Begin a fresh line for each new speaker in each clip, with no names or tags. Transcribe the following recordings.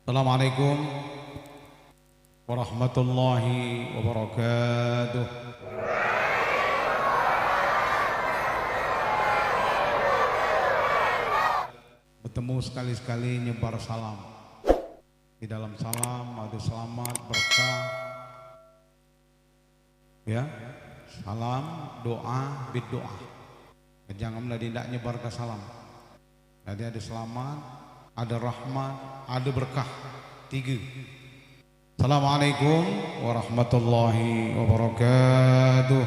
Assalamualaikum warahmatullahi wabarakatuh. Bertemu sekali-sekali nyebar salam. Di dalam salam ada selamat, berkah. Ya, salam, doa, bid'doa. Jangan tidak nyebar ke salam. Jadi ada selamat, ada rahmat, ada berkah. 3. Assalamualaikum warahmatullahi wabarakatuh.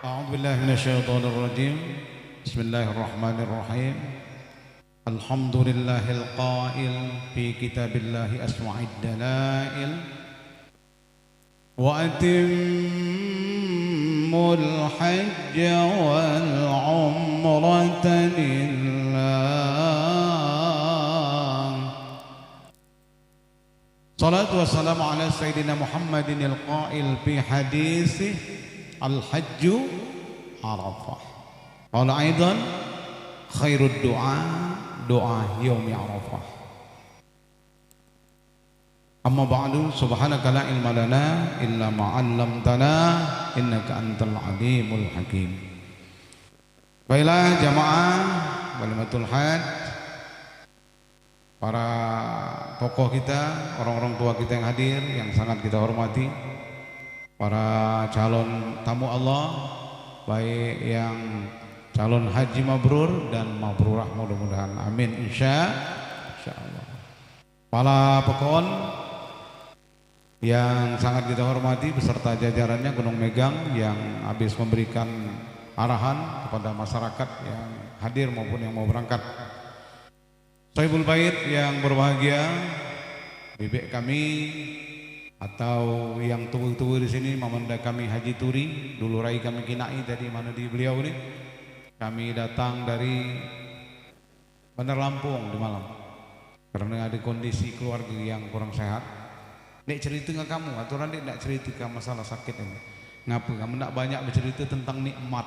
A'udzubillahi minasyaitonir rajim. Bismillahirrahmanirrahim. Alhamdulillahil qail fi kitabillahi asma'id dalail wa atimmul hajja wal umrata lillah. Salatu wassalamu ala sayyidina Muhammadin al-qail fi hadisih al-hajju Arafah. Qala aidan khairud du'a doa yaumi Arafah. Amma ba'du, subhanaka la ilma lana illa ma 'allamtana innaka antal alimul hakim. Baiklah jamaah Walimatul Hajj, para tokoh kita, orang-orang tua kita yang hadir yang sangat kita hormati, para calon tamu Allah, baik yang calon haji mabrur dan mabrurah, mudah-mudahan amin insyaallah. Para pekon yang sangat kita hormati beserta jajarannya Gunung Megang yang habis memberikan arahan kepada masyarakat yang hadir maupun yang mau berangkat. Sahibul Bait yang berbahagia, bebek kami atau yang tua-tua di sini, mamanda kami Haji Turi, dulu rai kami Kinai tadi mana di beliau ini. Kami datang dari Bandar Lampung di malam karena ada kondisi keluarga yang kurang sehat. Nek cerita nggak kamu, aturan dia tidak cerita masalah sakit ini. Ngapa kamu tidak banyak bercerita tentang nikmat?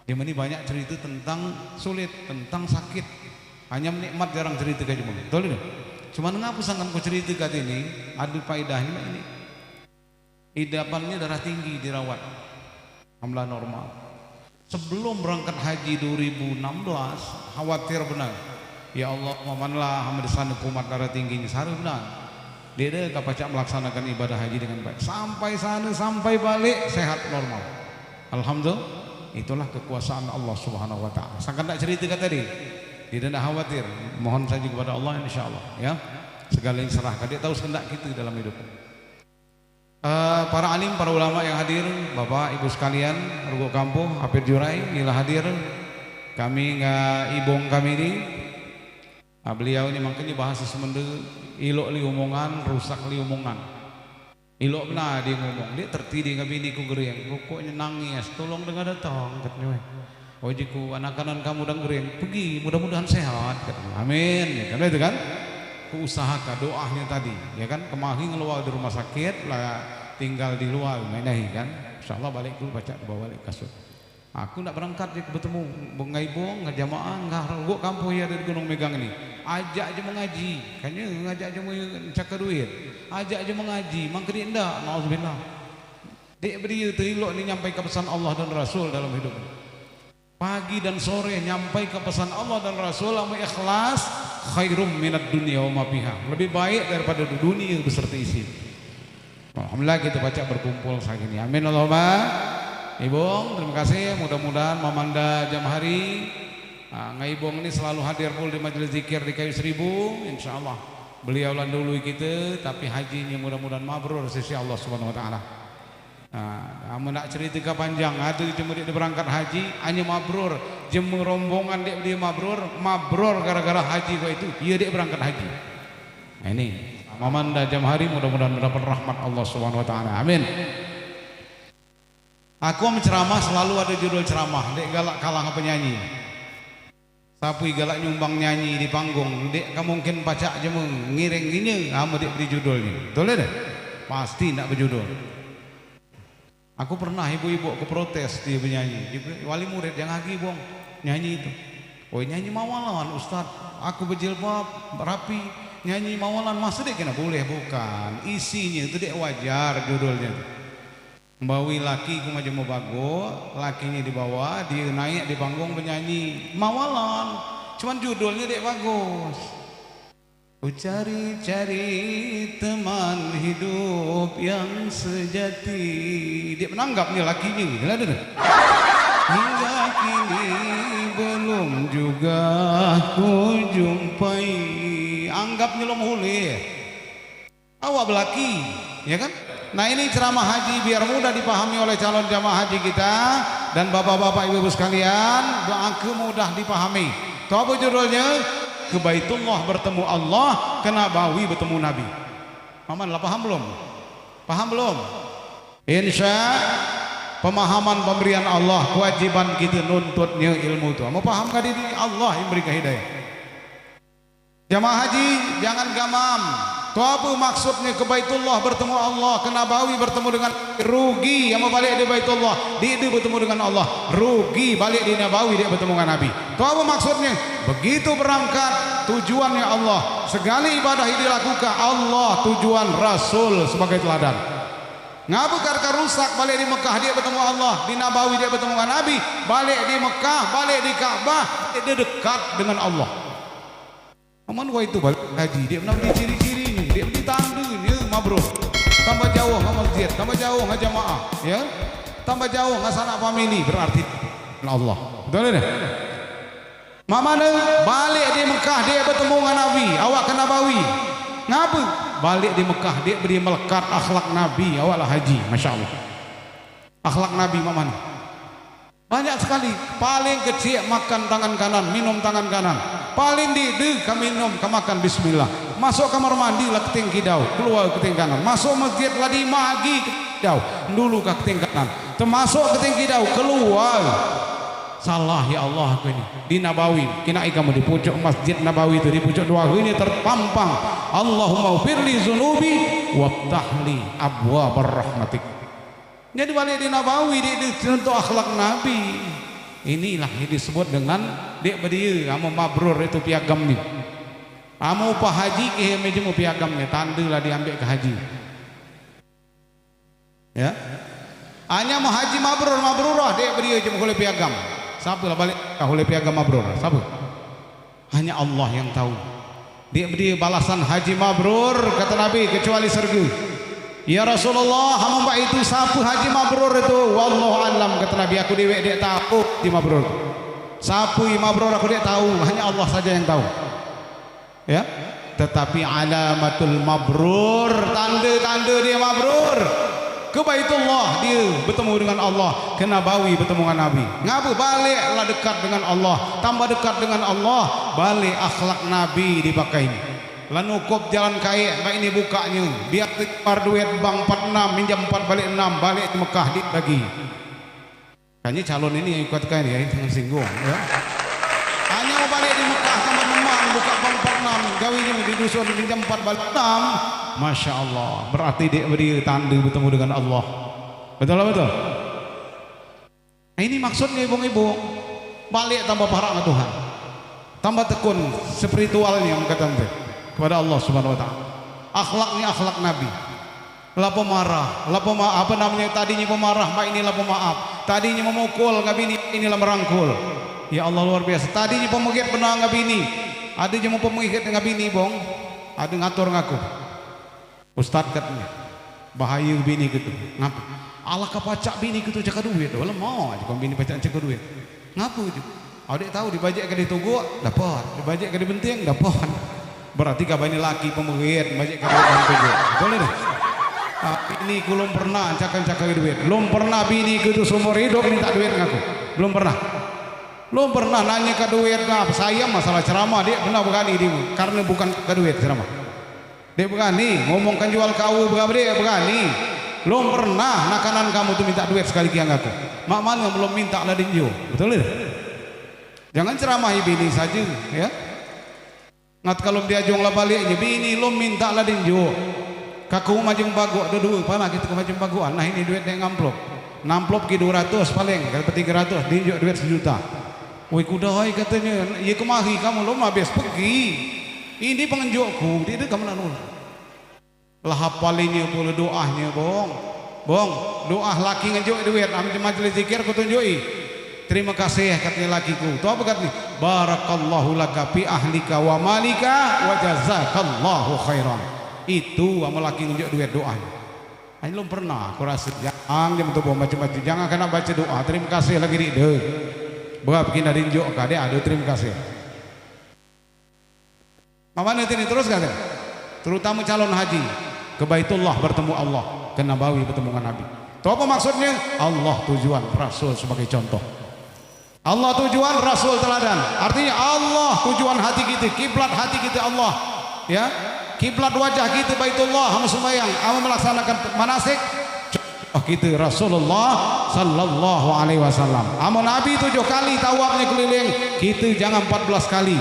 Dia ini banyak cerita tentang sulit, tentang sakit. Hanya nikmat jarang cerita kayak gimana. Betul ini? Cuman ngapa sangat kau cerita kat ini? Ada faedahnya ini. Idapannya darah tinggi dirawat, alhamdulillah normal. Sebelum berangkat haji 2016 khawatir benar. Ya Allah, mamanlah hamba sana kumat darah tingginya saru benar. Dia kapacak melaksanakan ibadah haji dengan baik. Sampai sana, sampai balik sehat normal. Alhamdulillah, itulah kekuasaan Allah Subhanahu wa taala. Sangat tak cerita kata tadi. Dia tidak khawatir. Mohon saja kepada Allah insyaallah ya. Segala yang serahkan, dia tahu kehendak kita dalam hidup. Para alim, para ulama yang hadir, Bapak Ibu sekalian, Ruguk Kampung, Hafid Jurai, inilah hadir. Kami nggak ibong kami ini. Beliau ini makanya bahasa semenda ilok li omongan, rusak li omongan. Ilok benar dia ngomong, dia tertidi nggak bini ku gering, pokoknya nangis, tolong dengar datang katanya. Ojiku anak-anak kamu dan gering, pergi, mudah-mudahan sehat katanya. Amin, ya kan itu kan? Usahakan doanya tadi, ya kan? Kemarin ngeluar di rumah sakit, lah tinggal di luar, menahi kan? Insyaallah balik dulu baca bawa balik kasut. Aku nak berangkat dia bertemu bengaibong ngajamaah ngaruguk kampung ya dari Gunung Megang ini. Ajak aja mengaji, kayaknya ngajak aja mencakar duit. Ajak aja mengaji, mangkri ndak, nauzubillah. Dek beri terilok ni nyampai ke pesan Allah dan Rasul dalam hidup. Pagi dan sore nyampai ke pesan Allah dan Rasul sama ikhlas, khairum minad dunya wa ma fiha. Lebih baik daripada dunia beserta isi. Alhamdulillah kita baca berkumpul saat ini. Amin Allahumma. Ibong, terima kasih. Mudah-mudahan Mamanda Jamhari Ngaibong ini selalu hadir pul di majelis zikir di Kayu Seribu. Insyaallah beliau lah dulu kita, tapi hajinya mudah-mudahan mabrur sisi Allah Subhanahu Wa Taala. Kamu nak cerita panjang, ada cuma dia berangkat haji, hanya mabrur, jemu rombongan dia mabrur gara-gara haji kau itu, iya dia berangkat haji. Nah, ini Mamanda Jamhari mudah-mudahan mendapat rahmat Allah Subhanahu Wa Taala. Amin. Aku menceramah selalu ada judul ceramah, dek galak kalah penyanyi. Sapu galak nyumbang nyanyi di panggung, dek kamu mungkin pacak aja mengiring gini, kamu dek beri judulnya. Betul deh? Pasti nak berjudul. Aku pernah ibu-ibu ke protes dia penyanyi, wali murid yang lagi bong nyanyi itu. Oh nyanyi mawalan Ustaz, aku berjilbab rapi nyanyi mawalan masa dek kena boleh bukan? Isinya itu dek wajar judulnya. Bawi laki ku macam bago, lakinya di bawah, dia naik di panggung penyanyi mawalan. Cuman judulnya dek bagus. Ku cari-cari teman hidup yang sejati. Dia menanggapnya lakinya, lihat. Hingga kini belum juga ku jumpai. Anggapnya lo mulai awak belaki, ya kan? Nah ini ceramah haji biar mudah dipahami oleh calon jamaah haji kita dan bapak-bapak ibu-ibu sekalian, doaku mudah dipahami. Tahu apa judulnya? Ke Baitullah bertemu Allah, ke Nabawi bertemu Nabi. Maman lah paham belum? Paham belum? Insya pemahaman pemberian Allah, kewajiban kita nuntutnya ilmu itu. Mau paham gak diri? Allah yang berikan hidayah. Jamaah haji jangan gamam. Itu apa maksudnya ke Baitullah bertemu Allah, ke Nabawi bertemu dengan rugi yang mau balik di Baitullah, dia bertemu dengan Allah, rugi balik di Nabawi dia bertemu dengan Nabi. Itu apa maksudnya? Begitu berangkat tujuannya Allah, segala ibadah yang dilakukan Allah, tujuan Rasul sebagai teladan. Ngapa karena rusak balik di Mekah dia bertemu Allah, di Nabawi dia bertemu dengan Nabi, balik di Mekah, balik di Ka'bah dia dekat dengan Allah. Aman gua itu balik haji dia benar di ciri-cirinya, dia di tandanya mabrur. Tambah jauh ke masjid, tambah jauh ke jamaah, ya. Tambah jauh ke sanak family berarti Allah. Betul tak? Mamane balik di Mekah dia bertemu dengan Nabi, awak ke Nabawi. Ngapa? Balik di Mekah dia beri melekat akhlak Nabi, awaklah haji, masya Allah. Akhlak Nabi mamane banyak sekali. Paling kecil makan tangan kanan, minum tangan kanan. Paling di kami minum ke makan bismillah. Masuk kamar mandi lah keting kidau, keluar keting kanan. Masuk masjid lah di magi kidau, dulu ke keting kanan. Termasuk keting kidau keluar. Salah ya Allah aku ini di Nabawi. Kina kamu di pucuk masjid Nabawi itu, di pucuk doa ini terpampang Allahumma firli zunubi waftahli abwabar rahmatik. Jadi balik di Nabawi dia contoh akhlak Nabi. Inilah yang disebut dengan dia berdiri kamu mabrur itu piagam ni. Kamu upah haji ke meja mu piagamnya, tanda lah diambil ke haji. Ya. Hanya mau haji mabrurah dia berdiri je oleh piagam. Siapa lah balik oleh piagam mabrur? Siapa? Hanya Allah yang tahu. Dia berdiri balasan haji mabrur kata Nabi kecuali surga. Ya Rasulullah, hamba itu siapa haji mabrur itu? Wallahu alam kata Nabi, aku dewek dia tahu haji mabrur. Siapa mabrur aku dia tahu, hanya Allah saja yang tahu. Ya. Tetapi alamatul mabrur, tanda-tanda dia mabrur. Ke Baitullah dia bertemu dengan Allah, ke Nabawi bertemu dengan Nabi. Ngapa? Baliklah dekat dengan Allah, tambah dekat dengan Allah, balik akhlak Nabi dipakai. Lalu kop jalan kaya, baik ini bukanya. Biar tukar duit bang 46, minjam 4 balik 6, balik di Mekah dibagi. Kayaknya calon ini yang ikutkan ya, jangan singgung. Ya. Hanya mau balik di Mekah sama memang buka bang 46, gawinya di dusun minjam 4 balik 6. Masya Allah, berarti dia beri tanda bertemu dengan Allah. Betul lah betul. Nah, ini maksudnya ibu-ibu, balik tambah parah ke Tuhan, tambah tekun spiritualnya mengatakan kepada Allah Subhanahu Wa Taala. Akhlaknya akhlak Nabi. Lapo marah, lapo apa namanya tadinya pemarah, mak inilah pemaaf. Tadinya memukul, ngabini inilah merangkul. Ya Allah luar biasa. Tadinya pemegit benar ngabini, ada yang mau pemegit ngabini bong, ada ngatur ngaku. Ustaz katanya bahaya bini gitu. Ngapa? Allah kapacak bini gitu cakap duit. Walau mau aja kau bini pacak cakap duit. Ngapa itu? Adik tahu dibajak ke di tugu dapat, dibajak ke di benting dapat. Berarti kabar ini laki pemegit, bajak ke di tugu. Betul ni? Ini belum pernah cakap duit. Belum pernah bini gitu seumur hidup minta duit ngaku. Belum pernah. Belum pernah nanya ke duit ngapa? Saya masalah ceramah dia benar berani dia karena bukan ke duit ceramah. Dia berani ngomongkan jual kau berapa dia berani. Belum pernah nakanan kamu tuh minta duit sekali kian aku. Mak mana belum minta lah dinjo. Betul tak? Jangan ceramahi bini saja ya. Ngat kalau dia jong lah baliknya bini lo minta lah dinjo. Kaku macam bagu dulu panah kita macam baguan. Nah ini duit yang amplop. Namplop ke 200 paling kalau 300 dinjo duit 1 juta. Woi kudai katanya, ya kemari kamu lo habis pergi. Ini pengenjokku, dia kamu nak nol. Lah hafalinya pula doanya bong. Bong, doa laki ngejuk duit, ambil majlis zikir ku tunjuki. Terima kasih katanya lakiku. Tuh apa katanya? Barakallahu laka fi ahlika wa malika wa jazakallahu khairan. Itu amal laki ngejuk duit doanya. Ini belum pernah aku rasa jangan dia betul macam-macam. Jangan kena baca doa. Terima kasih lagi dia. Berapa kena rinjuk kade ada terima kasih. Mama nanti terus kata. Terutama calon haji ke Baitullah bertemu Allah, ke Nabawi bertemu dengan Nabi. Tahu apa maksudnya? Allah tujuan, Rasul sebagai contoh. Allah tujuan, Rasul teladan. Artinya Allah tujuan hati kita, kiblat hati kita Allah. Ya, kiblat wajah kita Baitullah, kamu sembahyang, kamu melaksanakan manasik. Kita Rasulullah sallallahu alaihi wasallam. Amun Nabi 7 kali tawafnya keliling, kita jangan 14 kali.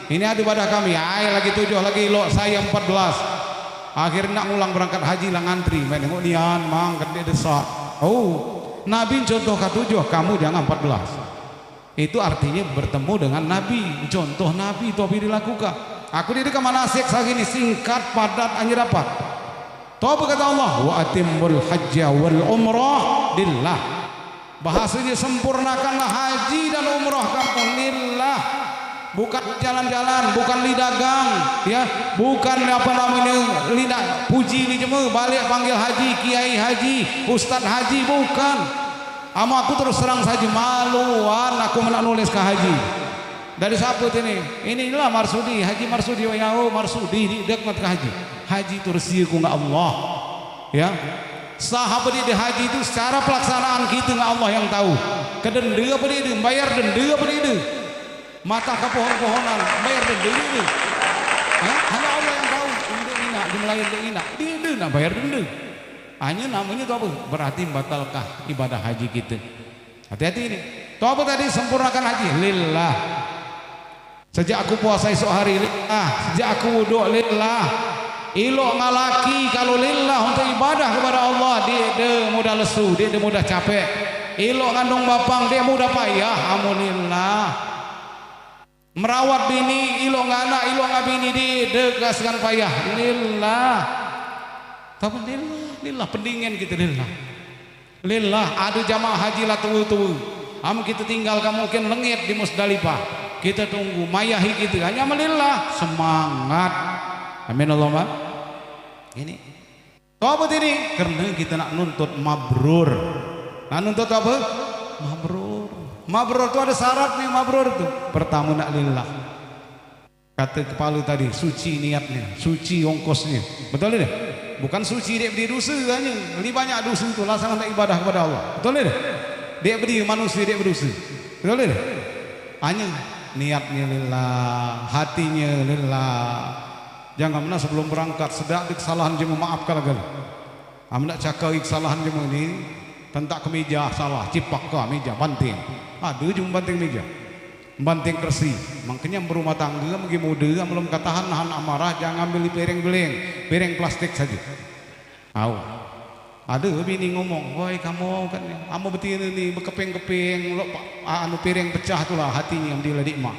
Ini ada pada kami, ay lagi 7 lagi lo saya 14. Akhirnya nak ngulang berangkat haji lah ngantri, main tengok nian mang gede desak. Oh, Nabi contoh ke-7, kamu jangan 14. Itu artinya bertemu dengan Nabi, contoh Nabi itu apa dilakukan. Aku di dekat manasik segini singkat padat hanya dapat. Tahu apa kata Allah? Wa atimmul hajja wal umrah lillah. Bahasanya sempurnakanlah haji dan umrah kamu lillah. Bukan jalan-jalan, bukan lidagang, ya, bukan apa namanya lidah puji ni cuma balik panggil haji, kiai haji, ustaz haji, bukan. Aku terus terang saja maluan aku nak nulis ke haji. Dari siapa ini? Inilah Marsudi, Haji Marsudi, oh Marsudi di dekat ke haji. Haji itu rezeki dengan Allah, ya. Sahabat di haji itu secara pelaksanaan kita dengan Allah yang tahu. Kedenda apa dia? Bayar denda apa dia? Mata ke pohon-pohonan, bayar denda dia. Hanya Allah yang tahu. Untuk ina, dimelayan untuk ina, dia nak bayar denda. Hanya namanya itu apa? Berarti batalkah ibadah haji kita? Hati-hati ini. Tahu apa tadi? Sempurnakan haji. Lillah. Sejak aku puasa esok hari lillah, sejak aku wuduk lillah. Ilok ngalaki kalau lillah untuk ibadah kepada Allah, dia mudah lesu, dia mudah capek. Ilok ngandung bapang, dia mudah payah. Alhamdulillah. Merawat bini, ilok nganak, ilok ngabini, dia kasihkan payah. Lillah. Tapi lillah pendingin kita lillah. Lillah. Ada jamaah haji lah tua-tua. Kita tinggalkan mungkin lengit di Musdalifah. Kita tunggu mayahi kita hanya melillah, semangat. Amin Allahumma. Ini apa ini? Karena kita nak nuntut mabrur. Nak nuntut apa? Mabrur. Mabrur itu ada syaratnya. Mabrur itu pertama nak lillah. Kata kepala tadi, suci niatnya, suci ongkosnya. Betul tidak? Bukan suci dia beri dosa hanya. Lebih banyak dosa itu laksanakan ibadah kepada Allah. Betul tidak? Dia beri manusia, dia berdosa. Betul tidak? Hanya niatnya lillah, hatinya lillah. Jangan pernah sebelum berangkat sedak kesalahan jemu maafkan lagi. Amnak cakap kesalahan jemu ini tentak kemeja salah, cipak ke meja banting. Ada jemu banting meja, banting kersi. Makanya berumah tangga mungkin muda belum katahan nahan amarah, jangan beli piring plastik saja. Tahu? Ada bini ngomong, woi kamu kan, kamu betul ni berkeping-keping, anu piring pecah itulah hatinya yang diladik mak.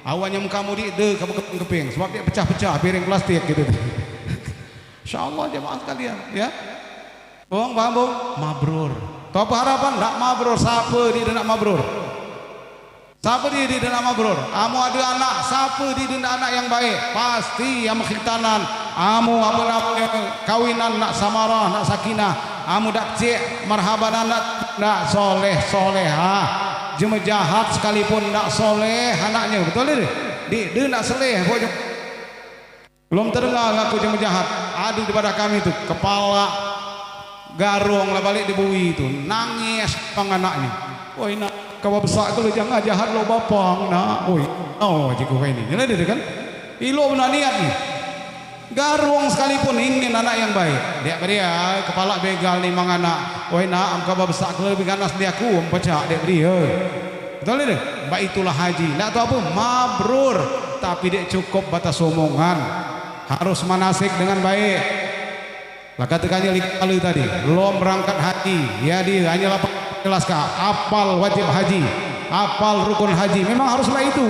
Awalnya kamu di kamu keping-keping, sebab dia pecah-pecah piring plastik gitu. Insyaallah jemaah sekalian, ya. Bong, paham bong? Mabrur. Tahu apa harapan? Nak mabrur, siapa dia nak mabrur? Siapa dia nak mabrur? Kamu ada anak, siapa dia nak anak yang baik? Pasti yang khitanan, kamu apa namanya kawinan nak samarah, nak sakinah. Kamu dak cek marhaban nak soleh solehah. Jema jahat sekalipun nak soleh anaknya, betul tidak? Dia nak soleh. Belum terdengar aku jema jahat. Ada daripada kami itu kepala garong lah balik di bui itu nangis pang anaknya. Woi nak kau besar kalau jangan jahat lo bapang nak. Woi, oh jika kau ini, jadi dia kan, ilo benar niat ni. Garung sekalipun ingin anak yang baik. Dia kepala begal ni mang anak. Woi nak am kau besar kalau lebih ganas dia aku pecah dia. Betul ni? Baik itulah haji. Nak tahu apa? Mabrur. Tapi dia cukup batas omongan. Harus manasik dengan baik. Lah katakannya kali tadi, belum berangkat haji. Ya dia hanyalah jelaskan apal wajib haji. hafal rukun haji, memang haruslah itu.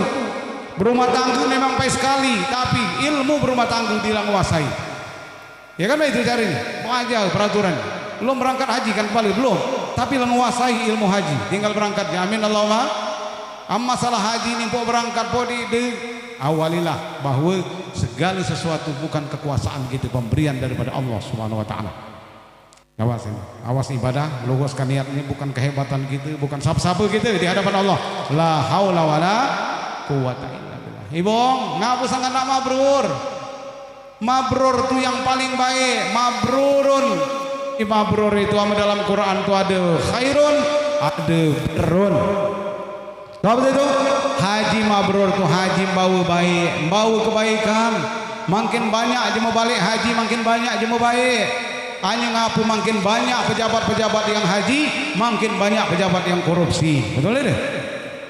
Berumah tangga memang baik sekali, tapi ilmu berumah tangga tidak menguasai. Ya kan itu carinya, aja peraturan. Belum berangkat haji kan kembali belum, tapi menguasai ilmu haji, tinggal berangkatnya. Amin Allahumma. Masalah haji ini pok berangkat pok di awalilah bahwa segala sesuatu bukan kekuasaan kita, pemberian daripada Allah Subhanahu wa taala. Awas ini, awas ibadah, luruskan niatnya, bukan kehebatan kita, bukan siapa-siapa kita di hadapan Allah. La haula wala quwata illa billah. Ibu, ngapu sangat nak mabrur. Mabrur itu yang paling baik. Mabrurun. Mabrur itu dalam Quran itu ada khairun, ada birrun. Tahu itu? Haji mabrur itu haji bau baik, bau kebaikan. Makin banyak aja mau balik haji, makin banyak aja mau baik. Hanya ngapu makin banyak pejabat-pejabat yang haji, makin banyak pejabat yang korupsi. Betul deh?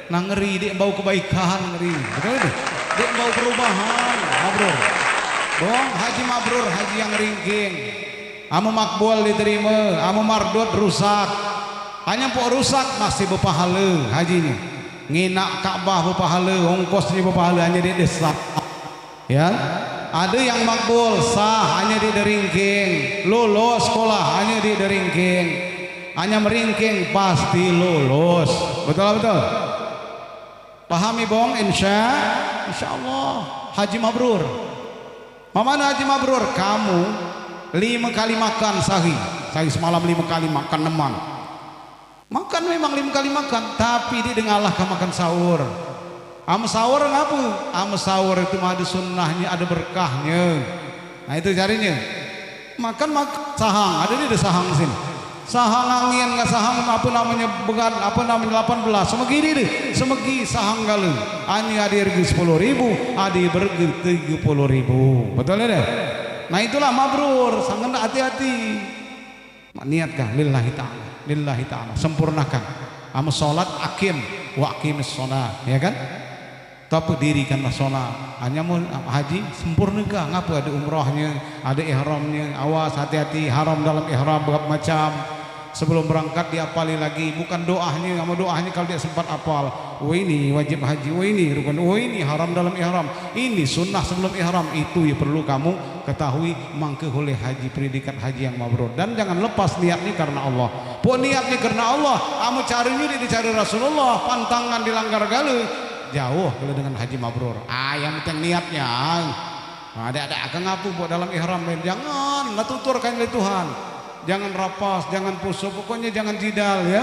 Nah ngeri dia bau kebaikan, ngeri. Betul deh? Dia bau perubahan, mabrur. Dong haji mabrur, haji yang ringking. Amu makbul diterima, amu mardut rusak. Hanya pok rusak masih berpahala haji ini. Nginak Ka'bah berpahala, ongkosnya berpahala, hanya dia desat. Ya, ada yang makbul sah hanya di deringking, lulus sekolah hanya di deringking, hanya meringking pasti lulus. Betul betul. Pahami bong, insya Allah haji mabrur. Mana haji mabrur? Kamu 5 kali makan sehari semalam 5 kali makan neman. Makan memang 5 kali makan, tapi dia dengarlah ke makan sahur. Am sahur ngapa? Am sahur itu ada sunnahnya, ada berkahnya. Nah itu carinya. Makan sahang, ada di sahang sini. Sahang angin nggak sahang apa namanya began apa namanya 18. Semegi deh, semegi sahang galu. Ani ada harga 10.000, ada berharga 30.000. Betul deh. Nah itulah mabrur, sangat hati-hati. Niatkah lillahi ta'ala, lillahi ta'ala, sempurnakan. Am salat akim wa aqimis shalah, ya kan? Tapi dirikanlah sholat. Hanya mau haji sempurnakan. Ngapa ada umrahnya, ada ihramnya. Awas hati-hati, haram dalam ihram berapa macam. Sebelum berangkat diapali lagi, bukan doanya. Kamu doanya kalau dia sempat apal. Oh ini wajib haji, oh ini rukun, oh ini haram dalam ihram. Ini sunnah sebelum ihram. Itu yang perlu kamu ketahui. Mangke oleh haji, predikat haji yang mabrur. Dan jangan lepas niatnya karena Allah. Pok niatnya karena Allah. Kamu cari ini dicari Rasulullah. Pantangan dilanggar galu. Jauh kalau dengan haji mabrur. Yang penting niatnya. Ada akan ngapu buat dalam ihram. Jangan tuturkan oleh Tuhan. Jangan rapas, jangan pusuh, pokoknya jangan jidal ya.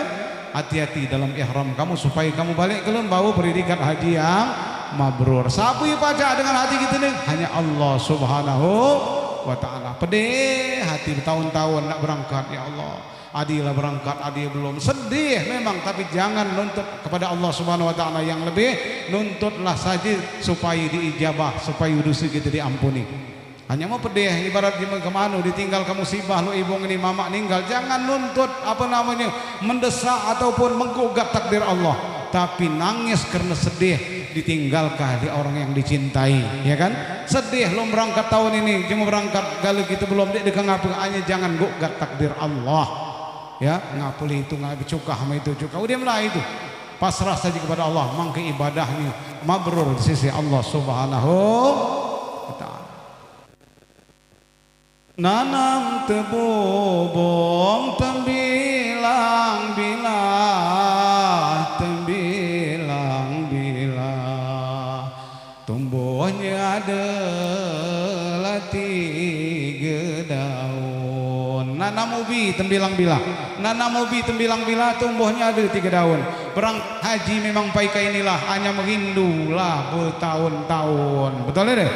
Hati-hati dalam ihram kamu supaya kamu balik ke bau predikat haji yang mabrur. Siapa yang pajak dengan hati kita nih? Hanya Allah Subhanahu wa taala. Pedih hati bertahun-tahun nak berangkat, ya Allah. Adilah berangkat, adi belum, sedih memang, tapi jangan nuntut kepada Allah Subhanahu wa taala yang lebih. Nuntutlah saja supaya diijabah, supaya dosa kita diampuni. Hanya mau pedih ibarat di kemana ditinggal kamu musibah lu ibu ini mama ninggal. Jangan nuntut apa namanya mendesak ataupun menggugat takdir Allah, tapi nangis karena sedih ditinggalkan di orang yang dicintai, ya kan? Sedih lu berangkat tahun ini, cuma berangkat galau gitu belum dia ngapa, hanya jangan gugat takdir Allah. Ya, ngapuli itu ngapi cukah sama itu cukah. Udah mulai itu. Pasrah saja kepada Allah, mangke ibadahnya mabrur di sisi Allah Subhanahu wa taala. Nanam tebobong tembilang-bilang, tembilang-bilang, tumbuhnya adalah 3 daun. Nanam ubi tembilang-bilang, nanam ubi tembilang-bilang, tumbuhnya ada 3 daun. Perang haji memang paika inilah hanya merindulah bertahun-tahun. Betul deh.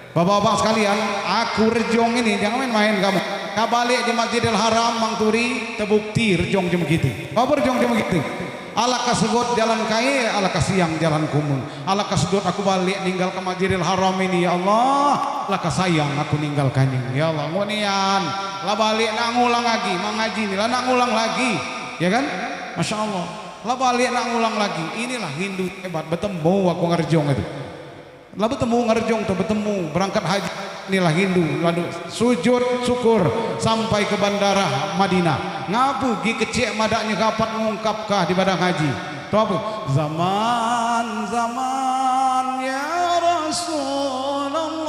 Bapak-bapak sekalian, aku rejong ini jangan main-main kamu. Kabalik di Masjidil Haram Mangturi terbukti rejong cuma gitu. Apa rejong cuma gitu? Ala kasegot jalan kaya, ala kasiang jalan kumung. Ala kasegot aku balik ninggal ke Masjidil Haram ini, ya Allah. Ala kasayang aku ninggalkannya, ya Allah. Ngonian, lah balik nak ngulang lagi, mengaji nih, lah nak ngulang lagi, ya kan? Masya Allah. Lah balik nak ngulang lagi. Inilah Hindu hebat, bertemu aku ngerjong itu. Lalu bertemu ngerjong tuh, bertemu berangkat haji, inilah Hindu, lalu sujud syukur sampai ke bandara Madinah. Ngapu gi kecik madaknya kapat mengungkapkah di badan haji. Itu apa? Zaman ya Rasulullah.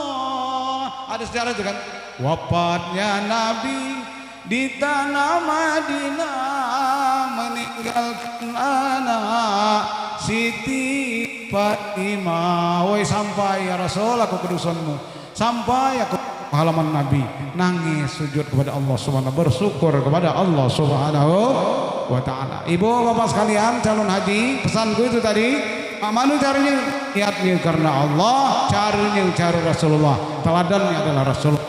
Ada sejarah itu kan? Wafatnya Nabi di tanah Madinah, meninggalkan anak Siti Fatimah. Woi sampai ya Rasul aku ke dusunmu, sampai aku halaman Nabi, nangis sujud kepada Allah Subhanahu, bersyukur kepada Allah Subhanahu wa taala. Ibu bapak sekalian calon haji, pesanku itu tadi, mana caranya? Niatnya karena Allah, caranya cara Rasulullah, teladannya adalah Rasulullah.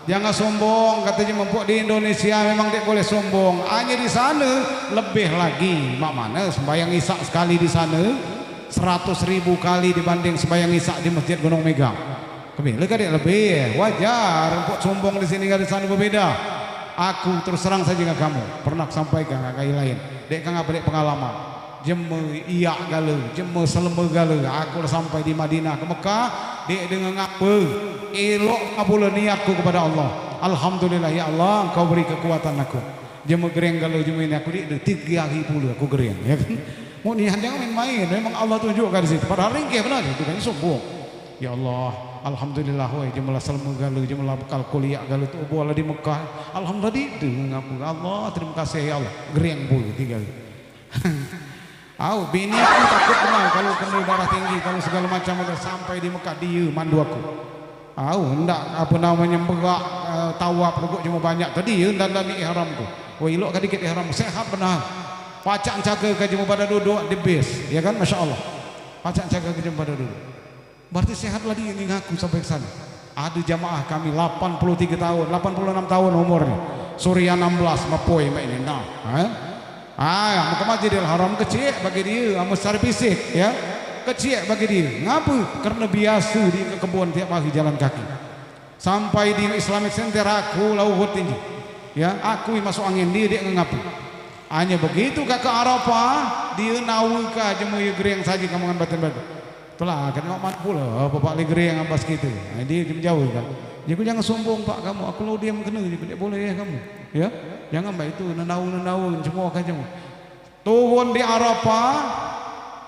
Jangan sombong, katanya mempuk di Indonesia memang tidak boleh sombong. Hanya di sana lebih lagi. Mak mana sembahyang Isya sekali di sana 100.000 kali dibanding sembahyang Isya di Masjid Gunung Megang. Lebih wajar. Empuk sombong di sini di sana berbeda. Aku terus terang saja dengan kamu. Pernah sampaikan kayak lain. Dek kang apa dek pengalaman. Jeme iya galau, jeme seleme galau. Aku sampai di Madinah ke Mekah, dek dengan apa? Elok kabul niatku kepada Allah. Alhamdulillah ya Allah, Engkau beri kekuatan aku. Jeme gereng galau jeme ini aku di 3 hari puluh aku gereng, ya kan? Mau niat jangan main-main. Memang Allah tunjukkan di situ. Padahal ringkih benar itu kan sombong. Ya Allah. Alhamdulillah woi jemalah selmu galu jemalah bekal kuliah galu tu bola di Mekah. Alhamdulillah di ngapun Allah terima kasih ya Allah. Geriang bulu tinggal. Bini aku takut kenal kalau kena darah tinggi kalau segala macam ada sampai di Mekah dia mandu aku. Hendak apa namanya begak tawaf rukuk cuma banyak tadi hendak di ihramku. Woi elok kadikit ihram sehat benar. Pacak jaga ke jemu pada duduk di bis, ya kan Masya Allah. Pacak jaga ke jemu pada duduk. Berarti sehatlah dia ini ngaku sampai ke sana. Ada jamaah kami 83 tahun, 86 tahun umurnya. Surya 16 mapoi mak ini. Nah, muka Masjidil Haram kecil bagi dia, secara fisik ya. Kecil bagi dia. Ngapa? Karena biasa di kebun tiap hari jalan kaki. Sampai di Islamic Center aku lauhut tinggi. Ya, aku masuk angin dia ngapu. Hanya begitu ke Arafah dia nawi ka jemu gereng saja kamu batin-batin. Itulah kan mak pula bapak legeri yang ambas gitu. Dia jauh kan. Jadi jangan sombong pak kamu. Aku lo diam kena tidak boleh ya kamu. Ya, jangan mbak itu nenau semua kan kamu. Turun di Arafah.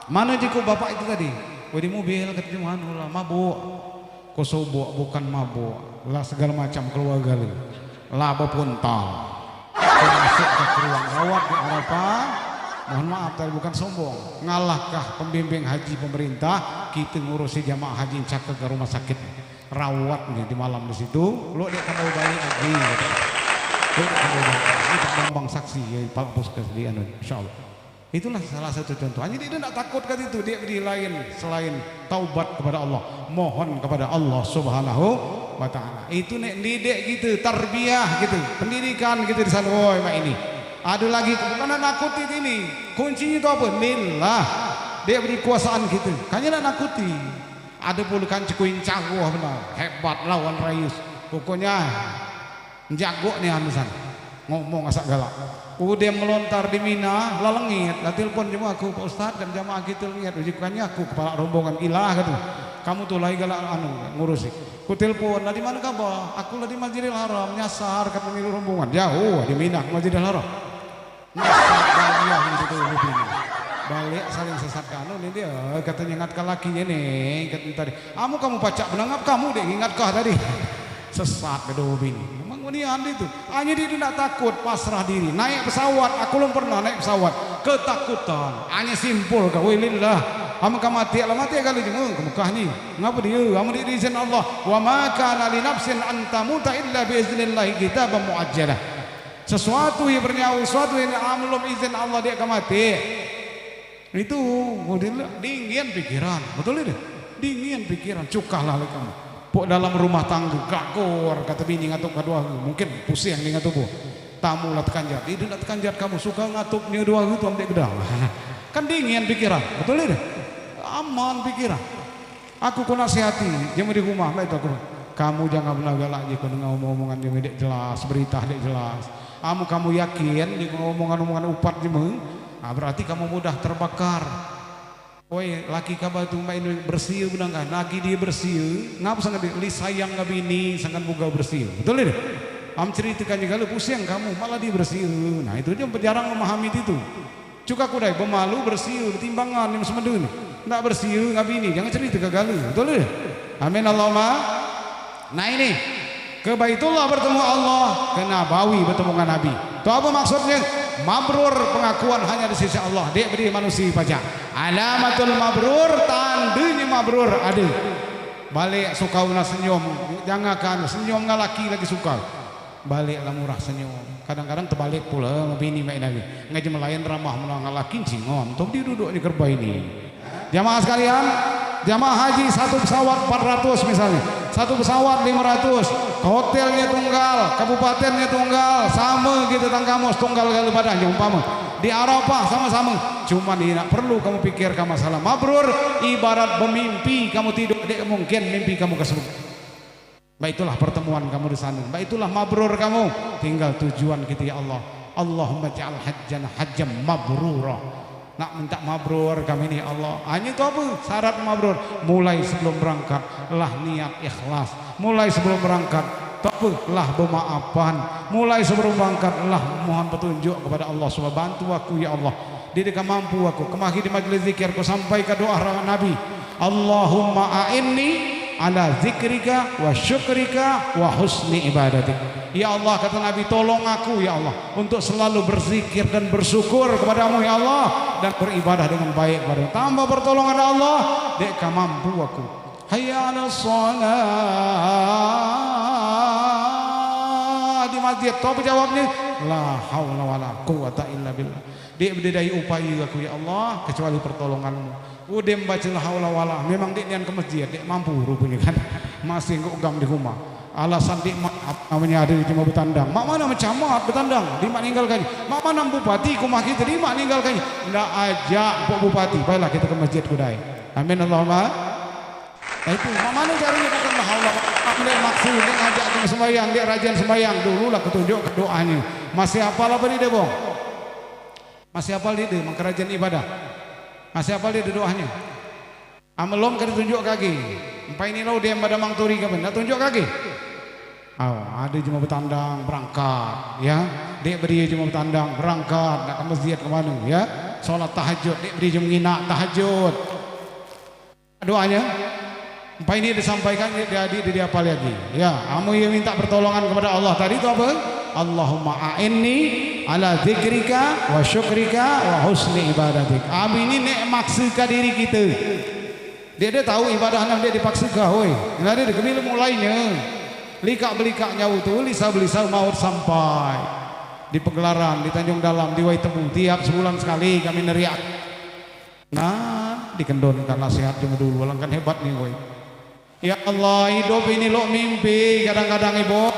Mana jika bapak itu tadi? Di mobil kata mana lah mabuk. Kau sobok bukan mabuk. Lah segala macam keluarga lu. Lah bepuntal. Kau masuk ke ruang rawat di Arafah. Mohon maaf tadi bukan sombong. Ngalahkah pembimbing haji pemerintah kita ngurusi jamaah haji cak ke rumah sakit rawat nih di malam di situ. Lo dia kembali balik lagi. Lo kembali balik. Ini Bambang saksi ya Pak Puskes di insyaallah. Itulah salah satu contoh. Hanya dia tidak takut kan itu dia di lain selain taubat kepada Allah, mohon kepada Allah Subhanahu wa taala. Itu nek didik gitu, tarbiyah gitu, pendidikan gitu di sana. Woi mak ini. Ada lagi bukan nakuti ini. Kuncinya itu apa? Lillah. Dia beri kuasaan gitu. Kayaknya nak nakuti. Ada pula kan cekuin cagoh benar. Hebat lawan Rayus. Pokoknya jago nih anusan. Ngomong asak galak. Udah melontar di Mina, lalengit. Lah telepon jemaah aku Pak Ustaz dan jamaah gitu lihat. Ujikannya aku kepala rombongan ilah gitu. Kamu tuh lagi galak ngurusi. Ku telepon, lah di mana kabar? Aku lah di Masjidil Haram, nyasar kata milu rombongan. Jauh di Mina Masjidil Haram. Balik saling sesat kanu ini dia katanya ingatkan lakinya nih kata tadi kamu pacak benangap kamu deh ingatkah tadi sesat kedua bini memang menian itu hanya dia tidak takut pasrah diri naik pesawat aku belum pernah naik pesawat ketakutan hanya simpul kau lillah kamu mati lah mati kali jenguk ke Mekah nih ngapa dia kamu diizin Allah wa ma kana li nafsin an tamuta illa bi iznillah kitaban muajjalah. Sesuatu yang bernyawa, sesuatu yang belum izin Allah dia akan mati. Itu dingin pikiran, betul ini? Dingin pikiran, cukahlah kamu. Pok dalam rumah tangga, gakor kata bini ngatuk kedua, mungkin pusing nih ngatuk bu. Tamu lah tekanjat, itu lah tekanjat kamu suka ngatuknya dua itu ambil gedang. Kan dingin pikiran, betul ini? Aman pikiran. Aku kau nasihati, jangan di rumah, itu aku. Kamu jangan pernah galak je kau dengar omongan yang tidak jelas, berita tidak jelas. Kamu yakin di omongan upat jemu, berarti kamu mudah terbakar. Oi, laki kabar tu main bersih benar kan? Laki dia bersih, ngapa sangat li sayang ngabi ini sangat buka bersih, betul ini? Am ceritakan juga lu pusing kamu malah dia bersih. Nah itu dia jarang memahami itu. Cuka kudai pemalu bersiu timbangan yang semedun. Ndak bersiu ngabini, jangan cerita kagalu. Betul ya? Amin Allahumma. Nah ini ke Baitullah bertemu Allah, ke Nabawi bertemu dengan Nabi. Itu apa maksudnya? Mabrur, pengakuan hanya di sisi Allah. Dia beri manusia pajak. Alamatul mabrur, tandanya mabrur ada. Balik suka una senyum, jangankan senyum ngalaki lagi suka. Baliklah murah senyum. Kadang-kadang terbalik pula bini mak Nabi. Ngaji melayan ramah mengalaki cingon. Tok dia duduk di kerbau ini. Jamaah sekalian, jamaah haji satu pesawat 400 misalnya. Satu pesawat 500, hotelnya tunggal, kabupatennya tunggal, sama gitu tangkamus tunggal kali badannya umpama. Di Arafah sama-sama. Cuma tidak perlu kamu pikirkan masalah mabrur, ibarat bermimpi kamu tidur, tidak mungkin mimpi kamu ke surga. Baik itulah pertemuan kamu di sana. Baik itulah mabrur kamu. Tinggal tujuan kita ya Allah. Allahumma ja'al hajjana hajjam mabrura. Nak minta mabrur kami ini Allah. Hanya itu apa? Syarat mabrur. Mulai sebelum berangkat lah niat ikhlas. Mulai sebelum berangkat lah bermaafan. Mulai sebelum berangkat lah mohon petunjuk kepada Allah. Subhanahu bantu aku ya Allah. Didika mampu aku. Kemari di majlis zikir aku sampai ke doa Nabi. Allahumma a'inni ala zikrika wa syukrika wa husni ibadatik. Ya Allah, kata Nabi, tolong aku ya Allah untuk selalu berzikir dan bersyukur kepadamu ya Allah, dan beribadah dengan baik kepadamu. Tambah pertolongan Allah, deka mampu aku. Hayya 'alas shalah di masjid. Tahu jawabnya? La haula wala quwata illa billah. Dia berdaya upaya aku ya Allah kecuali pertolonganmu. Udah membaca la haula wala, memang dia nian ke masjid, dia mampu rupanya kan. Masih ngugam di rumah. Alasan dia namanya ada cuma bertandang. Mak mana mencamat bertandang, dia mak ninggalkan. Mak mana bupati kumah kita, dia mak ninggalkan. Ndak ajak Pak Bupati, baiklah kita ke masjid kudai. Amin Allahumma. Nah itu, mak mana caranya bukan la haula wala. Dia maksud dia ngajak ke sembahyang, dia rajin sembahyang dululah ketunjuk ke doanya. Masih hafal apa dia bong? Masih hafal dia mengkerajaan ibadah. Masih hafal dia doanya. Amelom kan tunjuk kaki. Empai ini lo dia pada mangturi kapan? Nak tunjuk kaki. Oh, ada cuma bertandang berangkat, ya. Dia beri cuma bertandang berangkat, nak ke masjid ke mana, ya. Salat tahajud, dia beri cuma nginak tahajud. Doanya, empai ini disampaikan dia hafal lagi. Ya, kamu yang minta pertolongan kepada Allah tadi itu apa? Allahumma a'inni ala zikrika wa syukrika wa husni ibadatik. Abi ini nek maksudkan diri kita. Dia tahu ibadah dia dipaksakan, woi. Nah dia kemil mulainya. Likak-belikak nyawa tu, lisa-belisa maut sampai di Pegelaran, di Tanjung Dalam, di Waitemu tiap sebulan sekali kami neriak. Nah, dikendonkan nasihat cuma dulu, langkan hebat nih, woi. Ya Allah, hidup ini lo mimpi kadang-kadang ibu.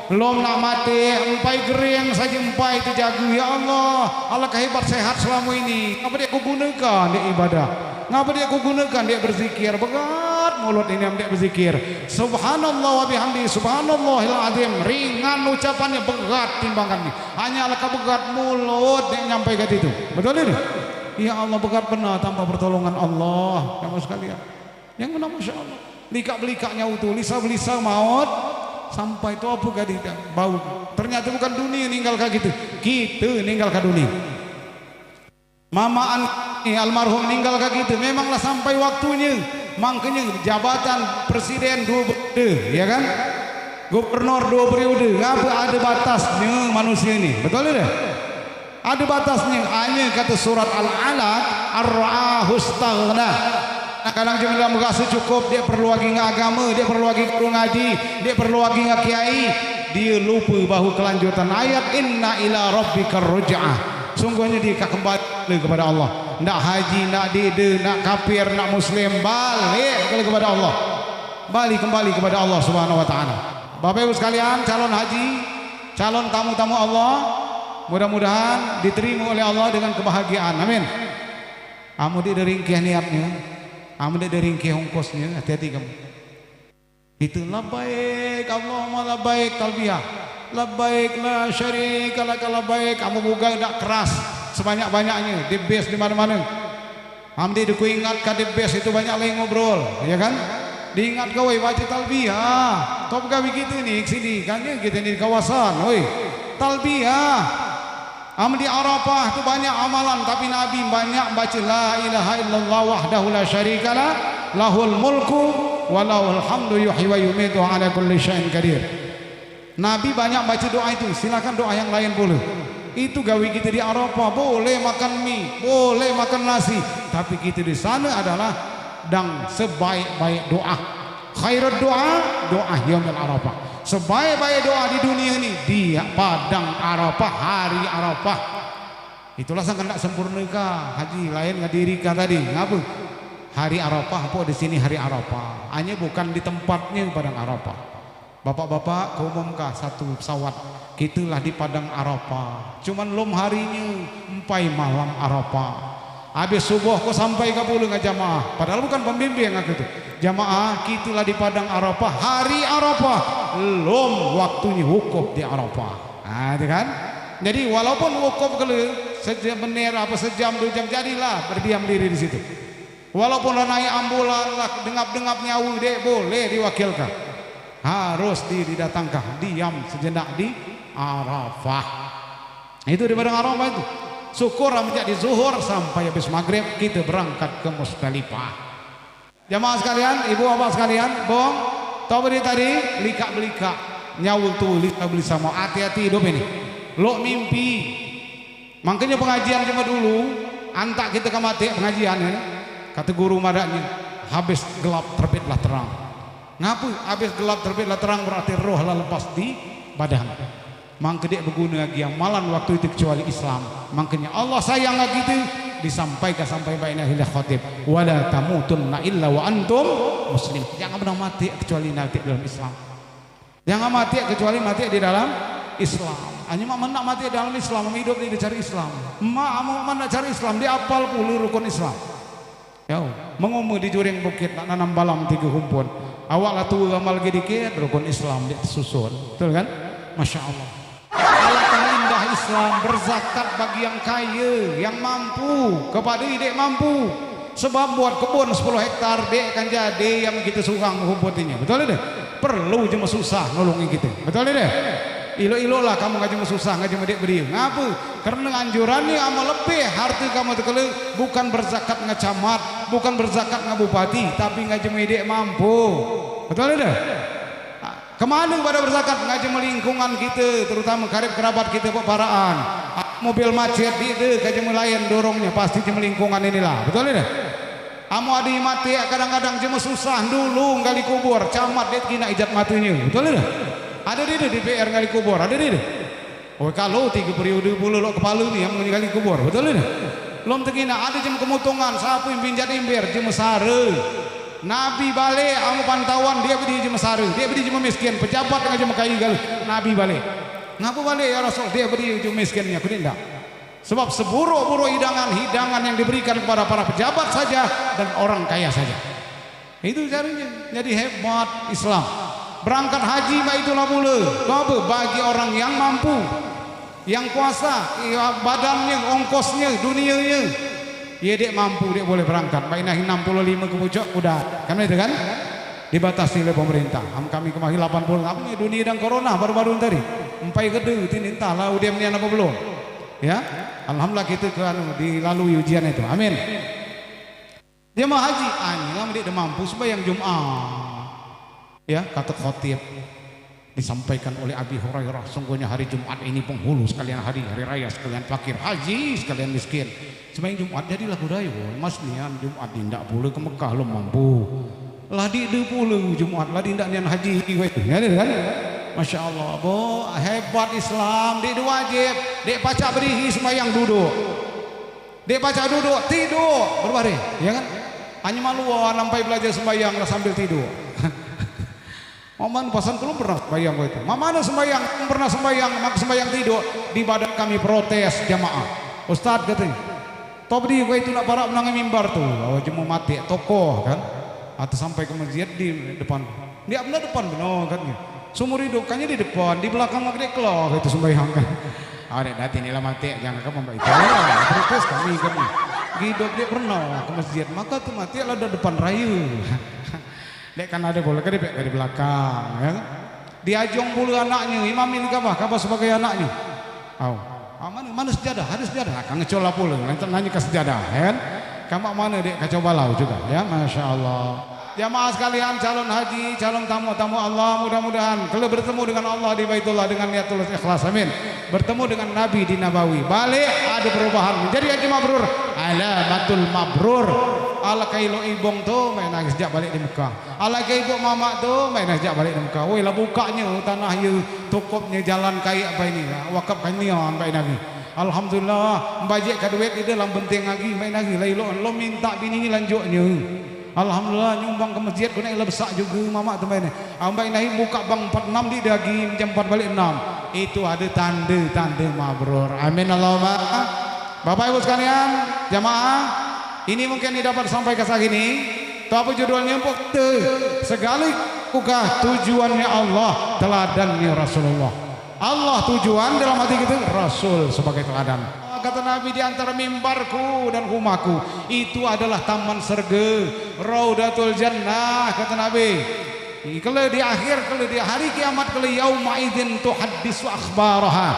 Belum nak mati, empai gering saja empai itu jaga. Ya Allah, Allah kehebat sehat selama ini. Apa dia gunakan dia ibadah? Ngapa dia gunakan dia berzikir? Berat mulut ini dia berzikir. Subhanallah wa bihamdi, subhanallahil azim. Ringan ucapannya, berat timbangannya. Hanya Allah berat mulut dia nyampai ke itu. Betul ini? Ya Allah, berat benar tanpa pertolongan Allah. Kamu sekalian. Yang benar masya Allah. Likak-belikaknya utuh, lisa-belisa maut. Sampai itu apa gadi bau. Ternyata bukan dunia ninggal ke gitu. Kita ninggal ke dunia. Mamaan almarhum ninggal ke gitu. Memanglah sampai waktunya. Makanya jabatan presiden 2 periode, ya kan? Gubernur 2 periode. Ngapa ada batasnya manusia ini? Betul tidak? Ada batasnya. Hanya kata surat Al-Alaq, ar-ra'ahustaghna. Kadang cuma dalam merasa cukup, dia perlu lagi agama, dia perlu lagi guru ngaji, dia perlu lagi kiai, dia lupa bahu kelanjutan ayat inna ila rabbikar ruj'ah. Sungguhnya dia kembali kepada Allah. Nak haji, nak dede, nak kafir, nak muslim, balik kepada Allah. Balik kembali kepada Allah Subhanahu wa taala. Bapak Ibu sekalian, calon haji, calon tamu-tamu Allah, mudah-mudahan diterima oleh Allah dengan kebahagiaan. Amin. Kamu diringkih niatnya. Amun dia ringkih ongkosnya, hati-hati kamu. Itu labbaik Allahumma labbaik talbiyah. Labbaik la syarika lak labbaik. Kamu buka dak keras sebanyak-banyaknya di base di mana-mana. Amdi aku ingatkan di base itu banyak lagi ngobrol, ya kan? Diingat kau baca talbiyah. Top gawe gitu nih sini kan kita di kawasan, oi. Talbiyah. Di Arafah itu banyak amalan, tapi Nabi banyak baca la ilaha illallah wahdahu la syarikalah lahul mulku wa lahul hamdu yuhyi wa yumiitu ala kulli syai'in qadir. Nabi banyak baca doa itu. Silakan doa yang lain boleh. Itu gawe kita di Arafah, boleh makan mie, boleh makan nasi, tapi kita di sana adalah dan sebaik-baik doa. Khairud doa, doa yaumul Arafah. Sebaik-baik doa di dunia ini di padang Arafah, hari Arafah. Itulah sang hendak sempurnakah haji lain ngadirika tadi. Ngapa? Hari Arafah apa di sini hari Arafah. Hanya bukan di tempatnya padang Arafah. Bapak-bapak keumumkah satu pesawat kitulah di padang Arafah. Cuman lom harinya empai malam Arafah. Habis subuh kau sampai ke pulau nggak jamaah. Padahal bukan pembimbing aku itu. Jamaah kitulah di padang Arafah, hari Arafah. Belum waktunya wukuf di Arafah. Nah, itu kan? Jadi walaupun wukuf kalau sejam menir apa sejam 2 jam jadilah berdiam diri di situ. Walaupun naik ambulan lah dengap-dengap nyawu dek boleh diwakilkan. Harus didatangkan diam sejenak di Arafah. Itu di padang Arafah itu. Syukur menjadi zuhur sampai habis maghrib kita berangkat ke Musdalifah. Jamaah sekalian, ibu bapak sekalian, bong, tahu tadi lika-belika nyawul tuh lika beli sama hati-hati hidup ini. Lo mimpi. Makanya pengajian cuma dulu, antak kita ke mati pengajian ya. Kata guru madaknya, habis gelap terbitlah terang. Ngapu? Habis gelap terbitlah terang berarti roh lah lepas di badan. Makanya dia berguna lagi yang malam waktu itu kecuali Islam. Makanya Allah sayang lagi itu disampaikan sampai baina hilah khatib wala tamutunna illa wa antum muslim. Jangan pernah mati kecuali nanti dalam Islam. Jangan mati kecuali mati di dalam Islam. Hanya mak nak mati dalam Islam, hidup dia cari Islam. Mak nak cari Islam, dia apal puluh rukun Islam. Ya, mengumur di juring bukit nak nanam balam 3 humpun. Awak lah tu amal dikit rukun Islam dia susun. Betul kan? Masya Allah. Alangkah indah Islam, berzakat bagi yang kaya, yang mampu, kepada dek mampu. Sebab buat kebun 10 hektar dek kan jadi yang kita surang rumputnya. Betul tidak? Perlu cuma susah nolongin kita. Betul tidak? Ilo-ilo lah kamu ngaji susah ngaji dek beri. Ngapa? Karena anjurannya amal lebih harta kamu terkele bukan berzakat ngacamat, bukan berzakat ngabupati, tapi ngaji dek mampu. Betul tidak? Kemana pada berzakat ngaji lingkungan kita, terutama karib kerabat kita peparaan. Mobil macet itu ngaji melayan dorongnya pasti cuma lingkungan inilah. Betul tidak? Amu adi mati kadang-kadang cuma susah dulu ngali kubur, camat dia kena ijat matinya. Betul tidak? Ada di PR ngali kubur, ada di. Oh kalau 3 periode puluh lo kepala ni yang ngali kubur, betul tidak? Belum terkena ada cuma kemutungan, siapa yang pinjat imbir cuma sare. Nabi balik, amu pantauan dia beri cuma sare, dia beri cuma miskin, pejabat dengan cuma kayu gal. Nabi balik, ngapa balik ya Rasul? Dia beri cuma miskinnya, aku tidak. Sebab seburuk-buruk hidangan yang diberikan kepada para pejabat saja dan orang kaya saja. Itu caranya. Jadi hebat Islam. Berangkat haji mah itulah mula. Apa? Bagi orang yang mampu, yang kuasa, badannya, ongkosnya, dunianya. Ya dia mampu, dia boleh berangkat. Baiklah 65 ke pucuk udah. Kan itu kan? Dibatasi oleh pemerintah. Kami kemarin 80. Apa dunia dan corona baru-baru tadi. Empai gede tinta lah udah menian apa belum? Ya. Alhamdulillah kita kan dilalui ujian itu. Amin. Jemaah haji anilah dia mampu sembahyang Jumat. Ya, kata khatib disampaikan oleh Abi Hurairah, sungguhnya hari Jumat ini penghulu sekalian hari raya, sekalian fakir, haji sekalian miskin. Sembahyang Jumat jadilah budaya. Mas nian Jumat tidak boleh ke Mekah lo mampu. Lah di puluh Jumat lah tidak nian haji itu. Ya kan? Masya Allah, bo hebat Islam. Dia wajib, dia baca berihi sembahyang duduk. Dia baca duduk tidur berbaring, ya kan? Hanya maluan sampai belajar sembahyang lah sambil tidur. Maman pasan belum pernah sembahyang itu. Mamana sembahyang, pernah sembahyang, mak sembahyang tidur di badan kami protes jamaah. Ustaz katanya, tobdi gue itu nak para menangi mimbar tuh, awak jemu mati tokoh kan, atau sampai ke masjid di depan. Dia benar depan benar kan? Sumur hidup kayaknya di depan, di belakang mak dia kelok itu sembahyang kan. Ada dati nila mati, jangan kamu mbak itu. Protes kami kan. Hidup dia pernah ke masjid, maka tuh mati ada depan rayu. Dek kan ada boleh kan di belakang ya. Diajong bulu anaknya, imam ini kabar sebagai anaknya. Mana sejadah? Ada sejadah. Kang ngecola pula. Nanti nanya ke sejadah, kan? Kamu mana dek kacau balau juga, ya, masya Allah. Jamaah sekalian, calon haji, calon tamu-tamu Allah, mudah-mudahan kalau bertemu dengan Allah di Baitullah dengan niat tulus ikhlas, amin. Bertemu dengan Nabi di Nabawi, balik ada perubahan menjadi haji mabrur, alamatul mabrur. Ala kailo ibong tu main nangis sejak balik di Mekah. Ala kailo mamak tu main nangis sejak balik di Mekah. Woi lah bukanya tanah ye tukupnya jalan kai apa ini? Wakaf kanian baik Nabi. Alhamdulillah mbajik ka duit di dalam benteng lagi main lagi lailo lo minta bini ni lanjutnya. Alhamdulillah nyumbang ke masjid kena ila besar juga mamak tu main. Ambai nahi buka bang 46 di dagi jam 4 balik 6. Itu ada tanda-tanda mabrur. Amin Allahumma. Bapak Ibu sekalian, jamaah, ini mungkin didapat sampai ke segini. Tu apa judulnya empuk te segala kukah tujuannya Allah, teladannya Rasulullah. Allah tujuan dalam hati kita, Rasul sebagai teladan. Kata Nabi di antara mimbarku dan rumahku itu adalah taman surga, Raudatul Jannah, kata Nabi. Kalau di akhir, kalau di hari kiamat, kalau yauma idzin tuhaddisu akhbaraha.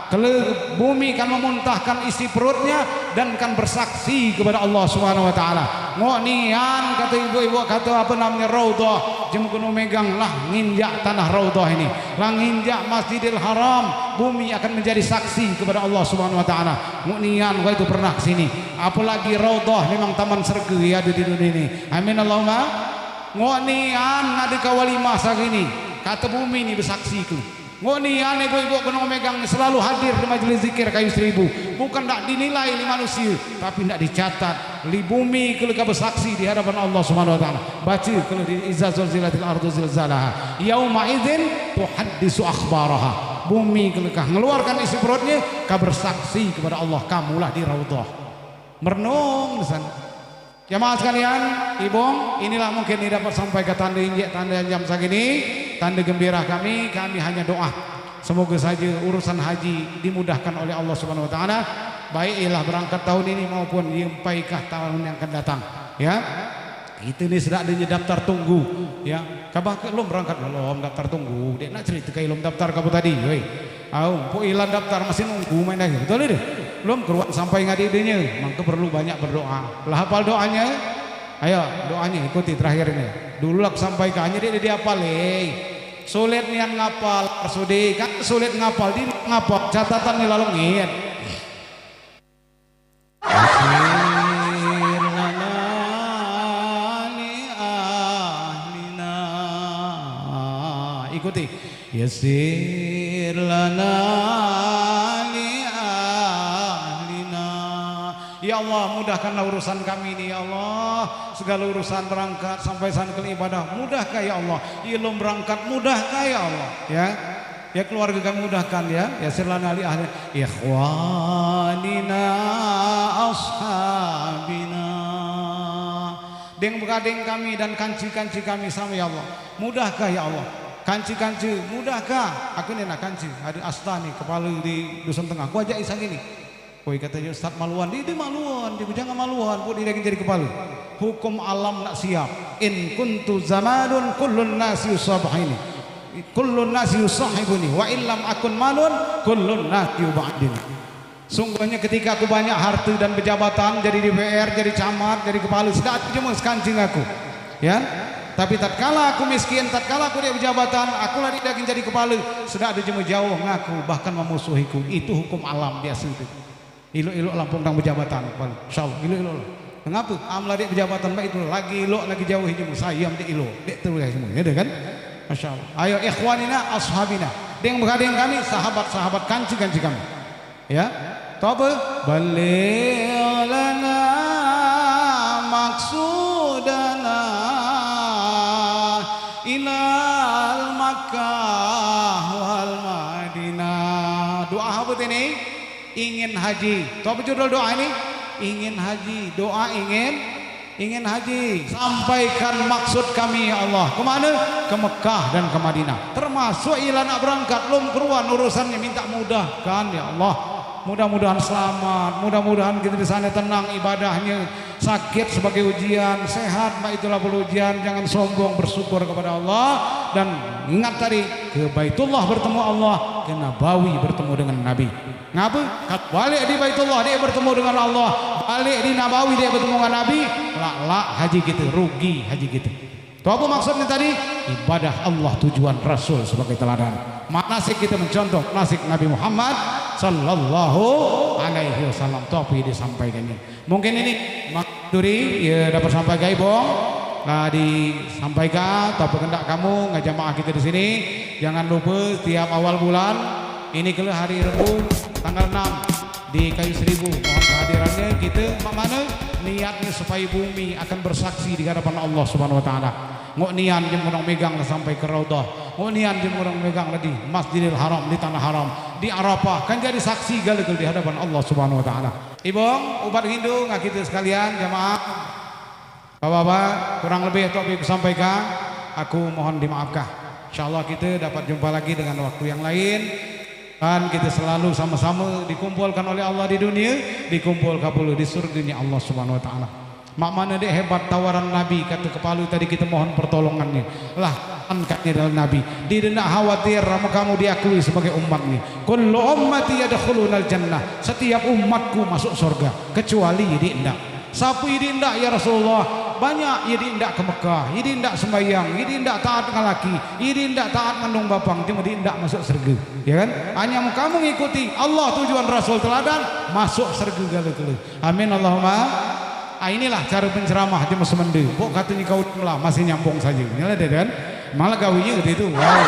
Kalau bumi kan memuntahkan isi perutnya dan kan bersaksi kepada Allah Subhanahu wa taala. Ngonian kata ibu-ibu kata apa namanya raudhah, jem kuno megang lah nginjak tanah raudhah ini. Lah nginjak Masjidil Haram, bumi akan menjadi saksi kepada Allah Subhanahu wa taala. Ngonian gua itu pernah ke sini. Apalagi raudhah memang taman surga ya di dunia ini. Amin Allahumma. Ngonian ngade kawalimah sagini. Kata bumi ini bersaksi ku. Ngonian ibu-ibu kena megang selalu hadir di majelis zikir kayu seribu. Bukan tak dinilai oleh manusia, tapi tak dicatat. Li bumi kalau bersaksi di hadapan Allah Subhanahu wa taala. Baca kalau di Iza zulzilatil ardu zilzalaha. Yauma idzin tuhaddisu akhbaraha. Bumi kalau mengeluarkan isi perutnya, ka bersaksi kepada Allah, kamulah di raudhah. Merenung di sana. Jamaah sekalian, Ibu, inilah mungkin dapat sampai ke tanda injek tanda jam segini, tanda gembira kami hanya doa. Semoga saja urusan haji dimudahkan oleh Allah Subhanahu wa taala, baik ialah berangkat tahun ini maupun yempaikah tahun yang akan datang, ya. Itu ni sudah ada daftar tunggu, ya. Kabah ke belum berangkat belum daftar tunggu. Dia nak cerita ke belum daftar kamu tadi, woi. Au, ilan daftar masih nunggu main lagi. Betul deh. Belum keluar sampai ngadidenya, maka perlu banyak berdoa. Lah hafal doanya? Ayo, doanya ikuti terakhir ini. Dulu lak sampai ke hanya dia hafal sulit nian ngapal, sudi kan sulit ngapal, di ngapal catatan ni lalu ngiat. Ikuti. Yasir lana li ahlina. Ya Allah, mudahkanlah urusan kami ini ya Allah. Segala urusan berangkat sampai sana ke ibadah, mudahkah ya Allah? Ilmu berangkat mudahkah ya Allah? Ya. Ya keluarga kami mudahkan ya. Yasir lana li ahlina. Ikhwanina ashabina. Deng bekadeng kami dan kanci-kanci kami sama ya Allah. Mudahkah ya Allah? Kanci-kanci mudahkah? Aku ni nak kanci. Ada asta ni kepala di Dusun Tengah. Aku ajak isang ini. Koi katanya Ustaz maluan. Dia maluan. Dia jangan maluan. Buat dia lagi jadi kepala. Hukum alam nak siap. In kuntu zamanun kullun nasi usabahini. Kullun nasi usahibuni. Wa illam akun malun kullun nasi uba'dini. Sungguhnya ketika aku banyak harta dan pejabatan, jadi DPR, jadi camat, jadi kepala, sudah cuma sekancing aku. Ya. Tapi tatkala aku miskin, tatkala aku dia jabatan, aku lari daging jadi kepala, sudah ada jemu jauh ngaku, bahkan memusuhiku. Itu hukum alam biasa itu. Ilo-ilo lampung tang berjabatan, insyaallah ilo-ilo. Mengapa? Am lari berjabatan baik itu lagi ilo lagi jauh jemu sayam di ilo. Dek terus semua, ya kan? Masyaallah. Ayo ikhwanina ashabina. Deng bergadeng kami, sahabat-sahabat kanci-kanci kami. Ya. Tahu apa? Baligh lana maksudana ilal Makkah wal Madinah. Doa apa ini? Ingin haji. Tahu apa judul doa ini? Ingin haji. Doa ingin haji. Sampaikan maksud kami ya Allah. Kemana? Ke Mekah dan ke Madinah. Termasuk ilah nak berangkat belum keruan urusannya, minta mudahkan ya Allah. Mudah-mudahan selamat, mudah-mudahan kita di sana tenang ibadahnya, sakit sebagai ujian, sehat mak itulah ujian, jangan sombong, bersyukur kepada Allah dan ingat tadi ke Baitullah bertemu Allah, ke Nabawi bertemu dengan Nabi. Ngapa? Balik di Baitullah dia bertemu dengan Allah, balik di Nabawi dia bertemu dengan Nabi. Lak haji gitu, rugi haji gitu. Itu apa maksudnya tadi? Ibadah Allah tujuan Rasul sebagai teladan. Manasik kita mencontoh nasik Nabi Muhammad sallallahu alaihi wasallam. Tapi disampaikannya. Mungkin ini Duri ya dapat sampai gaibong. Nah, disampaikan tapi kendak kamu ngajamaah kita di sini. Jangan lupa tiap awal bulan ini kalau hari Rabu tanggal 6 di Kayu Seribu, mohon kehadirannya kita mana niatnya supaya bumi akan bersaksi di hadapan Allah Subhanahu wa taala. Ngok nian jeung urang megang sampai ke Raudhah. Ngok nian jeung urang megang di Masjidil Haram di tanah haram, di Arafah kan jadi saksi galeul di hadapan Allah Subhanahu wa taala. Ibong, ubat Hindu ngak kita sekalian jamaah. Bapak-bapak, kurang lebih itu aku sampaikan, aku mohon dimaafkan. Insyaallah kita dapat jumpa lagi dengan waktu yang lain. Dan kita selalu sama-sama dikumpulkan oleh Allah di dunia, dikumpul kapulu di surganya Allah Subhanahu wa taala. Mak mana dia hebat tawaran Nabi kata kepalu tadi kita mohon pertolongannya. Lah angkatnya dalam Nabi. Dia tidak khawatir sama kamu diakui sebagai umatnya. Kullu ummati yadkhulunal jannah. Setiap umatku masuk surga kecuali dia tidak. Siapa dia tidak ya Rasulullah? Banyak dia tidak ke Mekah, dia tidak sembahyang, dia tidak taat dengan laki, dia tidak taat mendung bapang, cuma dia tidak masuk surga. Ya kan? Hanya kamu mengikuti Allah tujuan Rasul teladan masuk surga galau-galau. Amin Allahumma. Inilah cara penceramah di Semende. Pok katanya kau lah masih nyambung saja. Inilah dia kan. Malah gawinya gitu. Wow.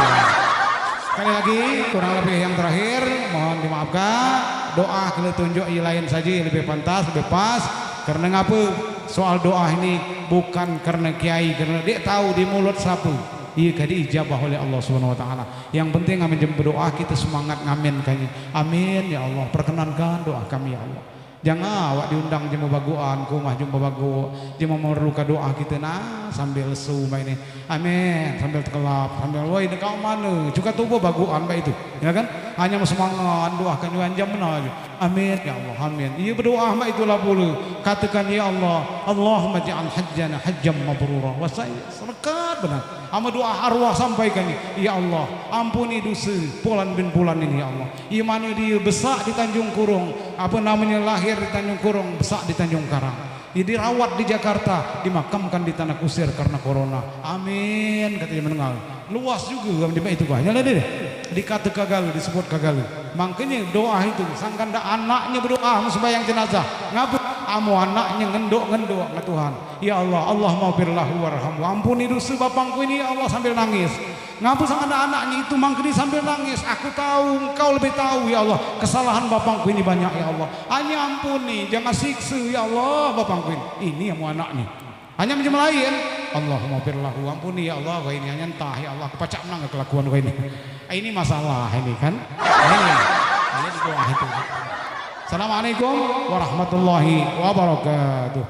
Sekali lagi kurang lebih yang terakhir mohon dimaafkan. Doa kalau tunjuk yang lain saja yang lebih pantas, lebih pas. Karena ngapa? Soal doa ini bukan karena kiai, karena dia tahu di mulut siapa. Ia kadi ijabah oleh Allah Subhanahu wa taala. Yang penting kami berdoa kita semangat ngamin kami. Amin ya Allah, perkenankan doa kami ya Allah. Jangan awak diundang jemu baguan, kumah jemu bagu, jemu memerlukan doa kita nah sambil lesu ini. Amin, sambil terkelap, sambil woi kau mana? Juga tubuh baguan baik itu, ya kan? Hanya semangat doakan jam benar aja. Amin ya Allah, amin. Ia berdoa mak itulah pula. Katakan ya Allah, Allahumma ja'al hajjana hajjam mabrura. Wasai serekat benar. Ama doa arwah sampaikan ya Allah, ampuni dosa Pulan bin Pulan ini ya Allah. Ia mana dia besar di Tanjung Kurung, apa namanya lahir di Tanjung Kurung, besar di Tanjung Karang. Dia dirawat di Jakarta, dimakamkan di Tanah Kusir karena corona. Amin katanya mendengar. Luas juga di itu banyak lah deh. Dikata kagalu, disebut kagalu. Makanya doa itu sangkan dah anaknya berdoa sembahyang jenazah. Ngapa? Amu anaknya ngendok ke Tuhan. Ya Allah, Allah maghfirlahu warhamhu. Ampuni dosa bapangku ini ya Allah sambil nangis. Ngapa sangkan dah anaknya itu mangkini sambil nangis. Aku tahu, engkau lebih tahu ya Allah. Kesalahan bapangku ini banyak ya Allah. Hanya ampuni, jangan siksa ya Allah bapangku ini. Ini yang anaknya. Hanya macam lain. Allahumma firlahu ampuni ya Allah, kau ini hanya entah ya Allah kepacak menang kelakuan kau ini. Ini masalah ini kan. Ini doa itu. Assalamualaikum warahmatullahi wabarakatuh.